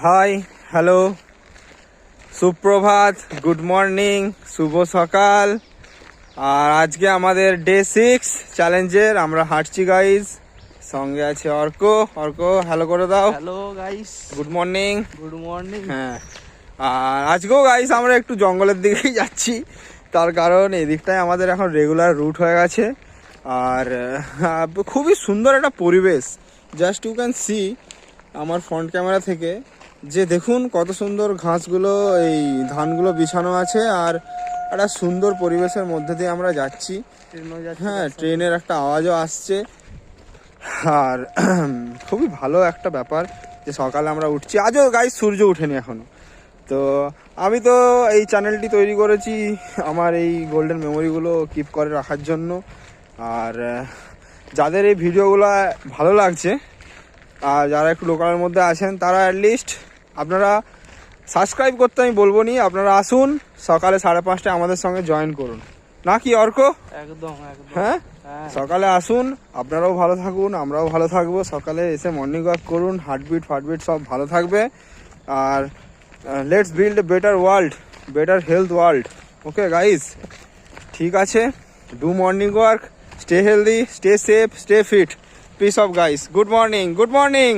High, hello, সুপ্রভাত, good morning, শুভ সকাল। আর আজকে আমাদের ডে 6 চ্যালেঞ্জের আমরা হাঁটছি গাইজ। সঙ্গে আছে অর্ক। হ্যালো করে দাও। Hello guys, good morning. Good morning. হ্যাঁ, আর আজকেও গাইজ আমরা একটু জঙ্গলের দিকেই যাচ্ছি, তার কারণ এই দিকটায় আমাদের এখন রেগুলার রুট হয়ে গেছে। আর খুবই সুন্দর একটা পরিবেশ, জাস্ট ইউ ক্যান সি আমার ফ্রন্ট ক্যামেরা থেকে, যে দেখুন কত সুন্দর ঘাসগুলো, এই ধানগুলো বিছানো আছে, আর একটা সুন্দর পরিবেশের মধ্যে দিয়ে আমরা যাচ্ছি। হ্যাঁ, ট্রেনের একটা আওয়াজও আসছে। আর খুবই ভালো একটা ব্যাপার যে সকালে আমরা উঠছি। আজও গাইজ সূর্য উঠেনি এখনো। তো আমি তো এই চ্যানেলটি তৈরি করেছি আমার এই গোল্ডেন মেমোরিগুলো কিপ করে রাখার জন্য। আর যাদের এই ভিডিওগুলো ভালো লাগছে, আর যারা একটু লোকালের মধ্যে আছেন, তারা অ্যাটলিস্ট আপনারা সাবস্ক্রাইব করতে আমি বলবো নি, আপনারা আসুন সকালে 5:30টায় আমাদের সঙ্গে জয়েন করুন, নাকি অর্ক? একদম। হ্যাঁ, সকালে আসুন, আপনারাও ভালো থাকুন, আমরাও ভালো থাকবো। সকালে এসে মর্নিং ওয়াক করুন, হার্টবিট সব ভালো থাকবে। আর let's build a better world, better health world. Okay guys, ঠিক আছে, do morning work, stay healthy, stay safe, stay fit, peace of guys. Good morning.